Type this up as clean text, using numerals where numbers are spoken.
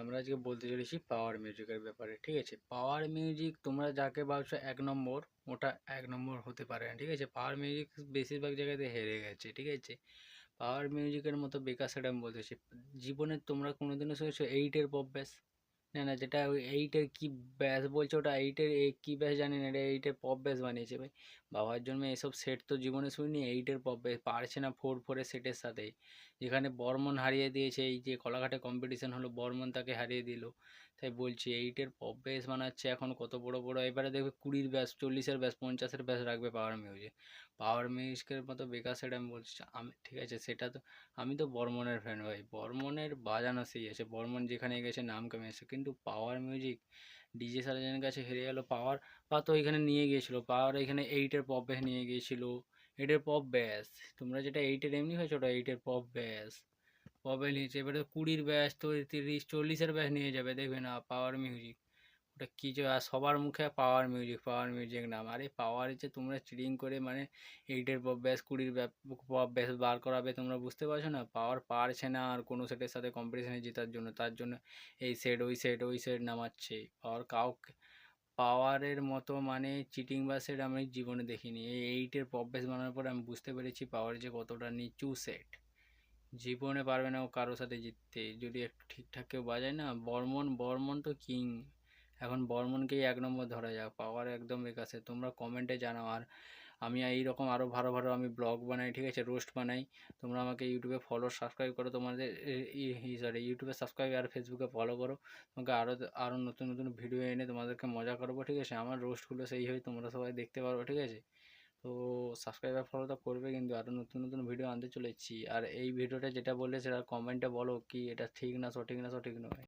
আমরা আজকে বলতে চলেছি পাওয়ার মিউজিকের ব্যাপারে। ঠিক আছে, পাওয়ার মিউজিক তোমরা যাকে ভাবছো এক নম্বর, ওটা এক নম্বর হতে পারে না। ঠিক আছে, পাওয়ার মিউজিক বেশিরভাগ জায়গাতে হেরে গেছে। ঠিক আছে, পাওয়ার মিউজিকের মতো বেকার, সেটা আমি বলতেছি। জীবনে তোমরা কোনোদিনও শুনেছো এইটের পপ ব্যাস? না না, যেটা ওই এইটের কি ব্যাস বলছে, ওটা এইটের কি ব্যাস জানি না, এটা এইটের পপ ব্যাস বানিয়েছে ভাই। বাবার জন্মে এসব সেট তো জীবনে শুনিনি। এইটের পপ ব্যাস পারছে না ফোর ফোরের সেটের সাথে, যেখানে বর্মন হারিয়ে দিয়েছে। এই যে কলাঘাটে কম্পিটিশন হলো, বর্মন তাকে হারিয়ে দিল। তাই বলছি এইটের পপ ব্যাস বানাচ্ছে এখন, কত বড় বড়। এবারে দেখবে 20-র ব্যাস, 40-এর ব্যাস, 50-এর ব্যাস রাখবে পাওয়ার মিউজিক। পাওয়ার মিউজিকের মতো বেকার সেট আমি বলছি আমি। ঠিক আছে, সেটা তো আমি তো বর্মনের ফ্যান ভাই, বর্মনের বাজানো সেই আছে, বর্মন যেখানে গেছে নাম কামিয়েছে। কিন্তু পাওয়ার মিউজিক ডিজে সার্জনের কাছে হেরে গেল। পাওয়ার তো এখানে নিয়ে গিয়েছিল, পাওয়ার এখানে এইটের পপ ব্যাস নিয়ে গিয়েছিল। এইটের পপ ব্যাস, তোমরা যেটা এইটের এমনি হয়েছে, ওটা এইটের পপ ব্যাস। পপে নিয়েছে, এবারে 20-র ব্যাস তো 30-40-এর ব্যাস নিয়ে যাবে, দেখবে না পাওয়ার মিউজিক। ওটা কী যে, আর সবার মুখে পাওয়ার মিউজিক পাওয়ার মিউজিক নাম। আরে পাওয়ার যে তোমরা চিটিং করে মানে এইটের পপ ব্যাস 20-র পপ ব্যাস বার করাবে, তোমরা বুঝতে পারছো না? পাওয়ার পারছে না আর কোনো সেটের সাথে কম্পিটিশনে জেতার জন্য, তার জন্য এই সেট ওই সেট ওই সেট নামাচ্ছে। পাওয়ার কাউকে পাওয়ারের মতো মানে চিটিং বা সেট আমি জীবনে দেখিনি। এই এইটের পপ ব্যাস বানানোর পরে আমি বুঝতে পেরেছি পাওয়ার যে কতটা নিচু সেট। জীবনে পারবে না ও কারোর সাথে জিততে, যদি একটু ঠিকঠাক কেউ বাজায় না। বর্মন বর্মন তো কিং, এখন বর্মনকেই এক নম্বর ধরা যাক। পাওয়ার একদম বেকার। তোমরা কমেন্টে জানাও। আর আমি এইরকম আরও ভালো ভালো আমি ব্লগ বানাই, ঠিক আছে, রোস্ট বানাই। তোমরা আমাকে ইউটিউবে ফলো সাবস্ক্রাইব করো, তোমাদের সরি ইউটিউবে সাবস্ক্রাইব আর ফেসবুকে ফলো করো। তোমাকে আরও আরও নতুন নতুন ভিডিও এনে তোমাদেরকে মজা করবো। ঠিক আছে, আমার রোস্টগুলো সেই হয়, তোমরা সবাই দেখতে পারো। ঠিক আছে, তো সাবস্ক্রাইব আর ফলো তো করবে, কিন্তু আরও নতুন নতুন ভিডিও আনতে চলেছি। আর এই ভিডিওটা যেটা বললে সেটা কমেন্টে বলো কি এটা ঠিক না সঠিক না সঠিক নয়।